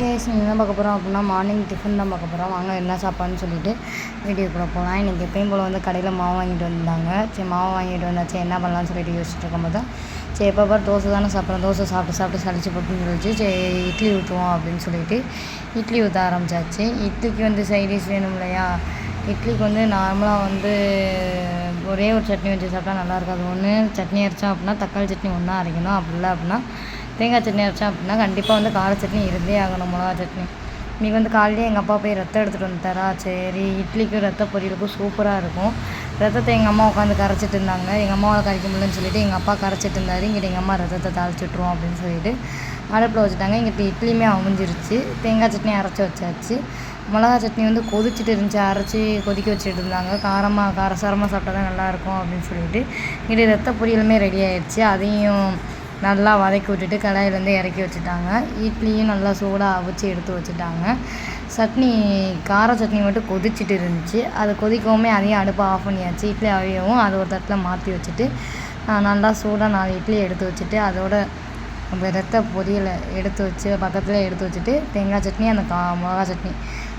Guys என்ன பார்க்க போகிறோம் அப்படின்னா மார்னிங் டிஃபன் தான் பார்க்க போகிறோம். வாங்க என்ன சாப்பாடுன்னு சொல்லிட்டு வீடியோக்குள்ளே போகலாம். இன்றைக்கி எப்பயும் போல் வந்து கடையில் மாவு வாங்கிட்டு வந்தாங்க. சரி மாவு வாங்கிட்டு வந்தாச்சு என்ன பண்ணலான்னு சொல்லிட்டு யோசிச்சுட்டு இருக்கும்போது தான் சரி எப்போ பாரு தோசை தானே சாப்பிட்றோம், தோசை சாப்பிட்டு சளிச்சு போட்டுன்னு சொல்லிச்சு. சரி இட்லி ஊற்றுவோம் அப்படின்னு சொல்லிட்டு இட்லி ஊற்ற ஆரம்பித்தாச்சு. இட்லிக்கு வந்து சைடிஷ் வேணும் இல்லையா? இட்லிக்கு வந்து நார்மலாக வந்து ஒரே ஒரு சட்னி வச்சு சாப்பிட்டா நல்லா இருக்காது. ஒன்று சட்னி அரைச்சோம் அப்படின்னா தக்காளி சட்னி ஒன்றா அரைக்கணும், அப்படி இல்லை அப்படின்னா தேங்காய் சட்னி அரைச்சோம் அப்படின்னா கண்டிப்பாக வந்து கார சட்னி இருந்தே ஆகணும், மிளகா சட்னி. இன்றைக்கி வந்து காலையிலே எங்கள் அப்பா போய் ரத்தம் எடுத்துகிட்டு வந்துட்டாரா, சரி இட்லிக்கும் ரத்த பொரியலுக்கும் சூப்பராக இருக்கும். ரத்தத்தை எங்கள் அம்மா உட்காந்து கரைச்சிட்டு இருந்தாங்க. எங்கள் அம்மாவால் கரைக்க முடியலன்னு சொல்லிட்டு எங்கள் அப்பா கரைச்சிட்டு இருந்தார். இங்கிட்ட எங்கள் அம்மா ரத்தத்தை தாளிச்சுட்ருவோம் அப்படின்னு சொல்லிட்டு அடுப்பில் வச்சுட்டாங்க. இங்கிட்ட இட்லியுமே அவிஞ்சிருச்சு. தேங்காய் சட்னி அரைச்சி வச்சாச்சு. மிளகா சட்னி வந்து கொதிச்சுட்டு இருந்துச்சு, அரைச்சி கொதிக்க வச்சுட்டு இருந்தாங்க. காரசாரமாக சாப்பிட்டா தான் நல்லாயிருக்கும் அப்படின்னு சொல்லிட்டு இங்கிட்ட ரத்த பொரியலுமே ரெடி ஆகிடுச்சு. அதையும் நல்லா வதக்கி விட்டுட்டு கடாயிலேருந்து இறக்கி வச்சுட்டாங்க. இட்லியும் நல்லா சூடாக அவிச்சு எடுத்து வச்சுட்டாங்க. சட்னி கார சட்னி மட்டும் கொதிச்சுட்டு இருந்துச்சு. அது கொதிக்கவுமே அதையும் அடுப்பை ஆஃப் பண்ணியாச்சு. இட்லி அவியவும் அதை ஒரு தட்டில் மாற்றி வச்சுட்டு நல்லா சூடாக 4 இட்லி எடுத்து வச்சுட்டு அதோட ரத்த பொரியலை எடுத்து வச்சு பக்கத்தில் எடுத்து வச்சுட்டு தேங்காய் சட்னி அந்த மிளகா சட்னி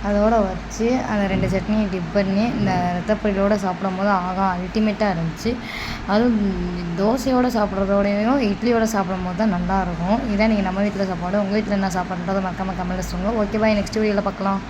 அதோடு வச்சு அந்த 2 சட்னியை டிப் பண்ணி இந்த ரத்த பொரியலோடு சாப்பிடும்போது அல்டிமேட்டாக இருந்துச்சு. அதுவும் தோசையோடு சாப்பிட்றதோடையும் இட்லியோடு சாப்பிடும்போது தான் நல்லாயிருக்கும். இதான் நீங்கள் நம்ம வீட்டில் சாப்பாடு. உங்கள் வீட்டில் என்ன சாப்பாடுன்றதை மறக்காமல் கமெண்ட்டில் சொல்லுங்கள். ஓகே பாய், நெக்ஸ்ட் வீடியோவில் பார்க்கலாம்.